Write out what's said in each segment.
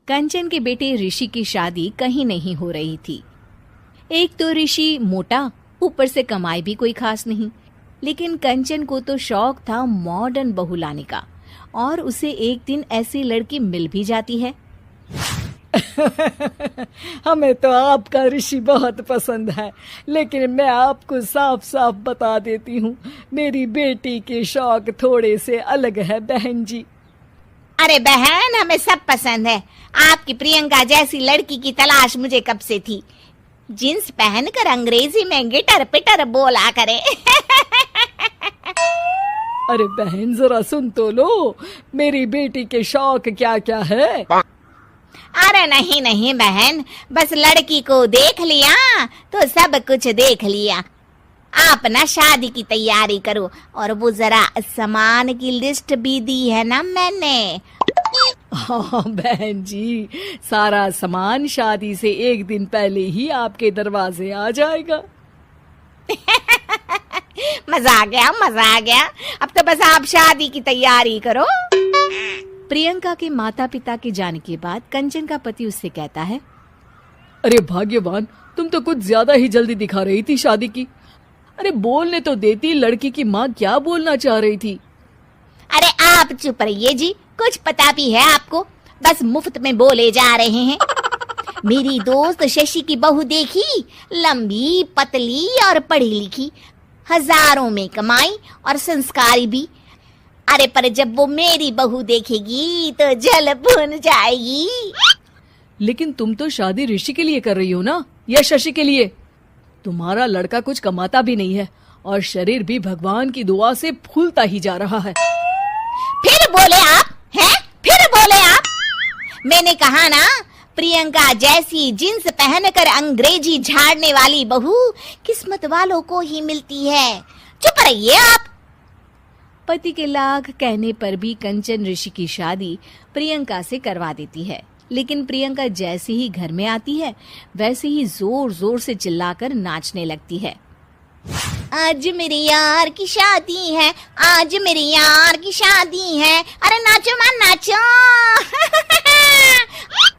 कंचन के बेटे ऋषि की शादी कहीं नहीं हो रही थी। एक तो ऋषि मोटा, ऊपर से कमाई भी कोई खास नहीं। लेकिन कंचन को तो शौक था मॉडर्न बहू लाने का, और उसे एक दिन ऐसी लड़की मिल भी जाती है। हमें तो आपका ऋषि बहुत पसंद है, लेकिन मैं आपको साफ साफ बता देती हूँ, मेरी बेटी के शौक थोड़े से अलग है बहन जी। अरे बहन, हमें सब पसंद है। आपकी प्रियंका जैसी लड़की की तलाश मुझे कब से थी। जींस पहनकर अंग्रेजी में गिटर पिटर बोला करे। अरे बहन, जरा सुन तो लो, मेरी बेटी के शौक क्या क्या है। अरे नहीं नहीं बहन, बस लड़की को देख लिया तो सब कुछ देख लिया। आप ना शादी की तैयारी करो, और वो जरा सामान की लिस्ट भी दी है ना मैंने। हाँ बहन जी, सारा सामान शादी से एक दिन पहले ही आपके दरवाजे आ जाएगा। मजा आ गया, मजा आ गया। अब तो बस आप शादी की तैयारी करो। प्रियंका के माता पिता के जाने के बाद कंचन का पति उससे कहता है, अरे भाग्यवान, तुम तो कुछ ज्यादा ही जल्दी दिखा रही थी शादी की। अरे बोलने तो देती, लड़की की माँ क्या बोलना चाह रही थी। अरे आप चुप रहिए जी, कुछ पता भी है आपको, बस मुफ्त में बोले जा रहे हैं। मेरी दोस्त शशि की बहू देखी, लंबी पतली और पढ़ी लिखी, हजारों में कमाई और संस्कारी भी। अरे पर जब वो मेरी बहू देखेगी तो जल भुन जाएगी। लेकिन तुम तो शादी ऋषि के लिए कर रही हो ना, या शशि के लिए? तुम्हारा लड़का कुछ कमाता भी नहीं है, और शरीर भी भगवान की दुआ से फूलता ही जा रहा है। फिर बोले आप हैं? फिर बोले आप? मैंने कहा ना, प्रियंका जैसी जींस पहनकर अंग्रेजी झाड़ने वाली बहू किस्मत वालों को ही मिलती है। चुप रहिए आप। पति के लाख कहने पर भी कंचन ऋषि की शादी प्रियंका से करवा देती है। लेकिन प्रियंका जैसे ही घर में आती है, वैसे ही जोर जोर से चिल्लाकर नाचने लगती है। आज मेरे यार की शादी है, आज मेरे यार की शादी है। अरे नाचो मां नाचो।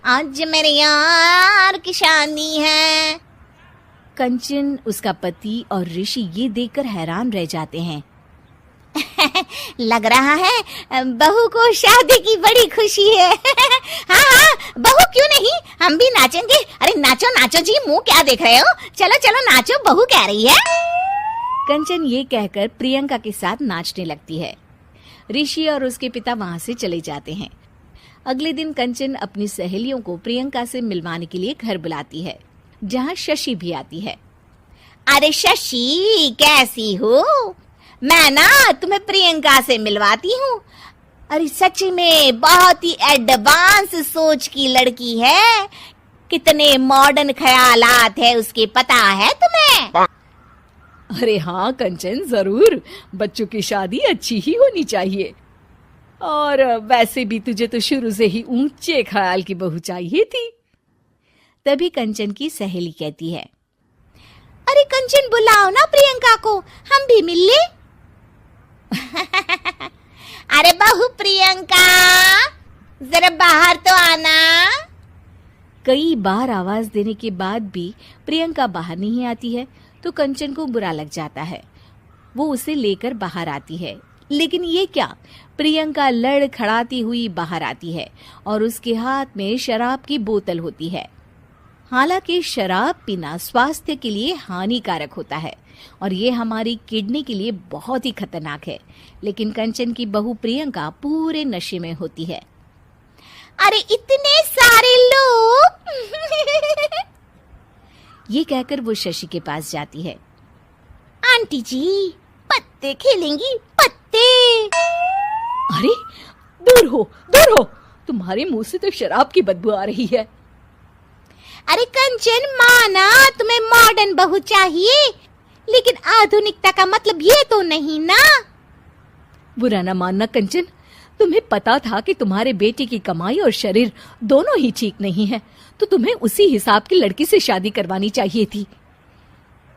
आज मेरे यार की शादी है। कंचन, उसका पति और ऋषि ये देखकर हैरान रह जाते हैं। लग रहा है बहू को शादी की बड़ी खुशी है। हाँ हाँ, बहू क्यों नहीं, हम भी नाचेंगे। अरे नाचो नाचो जी, मुंह क्या देख रहे हो, चलो चलो नाचो, बहू कह रही है। कंचन ये कहकर प्रियंका के साथ नाचने लगती है। ऋषि और उसके पिता वहां से चले जाते हैं। अगले दिन कंचन अपनी सहेलियों को प्रियंका से मिलवाने के लिए घर बुलाती है, जहाँ शशि भी आती है। अरे शशि, कैसी हो? मैं ना तुम्हें प्रियंका से मिलवाती हूँ। अरे सच में बहुत ही एडवांस सोच की लड़की है। कितने मॉडर्न ख्यालात है उसके, पता है तुम्हें? अरे हाँ कंचन, जरूर। बच्चों की शादी अच्छी ही होनी चाहिए, और वैसे भी तुझे तो शुरू से ही ऊंचे ख्याल की बहू चाहिए थी। तभी कंचन की सहेली कहती है, अरे कंचन, बुलाओ ना प्रियंका को, हम भी मिल ले। अरे बहू प्रियंका, जरा बाहर तो आना। कई बार आवाज देने के बाद भी प्रियंका बाहर नहीं आती है, तो कंचन को बुरा लग जाता है। वो उसे लेकर बाहर आती है, लेकिन ये क्या, प्रियंका लड़खड़ाती हुई बाहर आती है और उसके हाथ में शराब की बोतल होती है। हालांकि शराब पीना स्वास्थ्य के लिए हानिकारक होता है, और ये हमारी किडनी के लिए बहुत ही खतरनाक है। लेकिन कंचन की बहू प्रियंका पूरे नशे में होती है। अरे इतने सारे लोग। ये कहकर वो शशि के पास जाती है। आंटी जी, पत्ते खेलेंगी, पत्ते। अरे दूर हो, दूर हो, तुम्हारे मुंह से तो शराब की बदबू आ रही है। अरे कंचन, माना तुम्हें मॉडर्न बहू चाहिए, लेकिन आधुनिकता का मतलब ये तो नहीं ना। बुरा ना मानना कंचन, तुम्हें पता था कि तुम्हारे बेटे की कमाई और शरीर दोनों ही ठीक नहीं है, तो तुम्हें उसी हिसाब की लड़की से शादी करवानी चाहिए थी।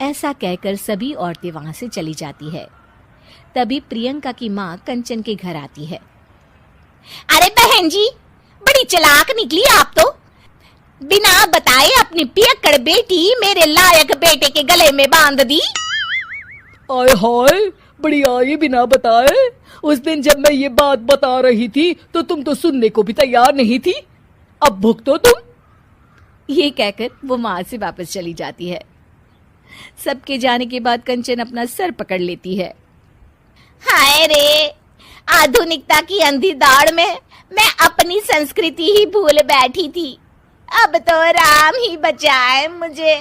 ऐसा कहकर सभी औरतें वहां से चली जाती है। तभी प्रियंका की माँ कंचन के घर आती है। अरे बहन जी, बड़ी बड़ी चालाक निकली आप तो। बिना बताए अपनी पियक्कड़ बेटी मेरे लायक बेटे के गले में बांध दी। आय हाय, बड़ी आई बिना बताए। उस दिन जब मैं ये बात बता रही थी तो तुम तो सुनने को भी तैयार नहीं थी। अब भुगतो तुम। ये कहकर वो वहां से वापस चली जाती है। सबके जाने के बाद कंचन अपना सर पकड़ लेती है। हाय रे, आधुनिकता की अंधी दौड़ में मैं अपनी संस्कृति ही भूल बैठी थी। अब तो राम ही बचाए मुझे।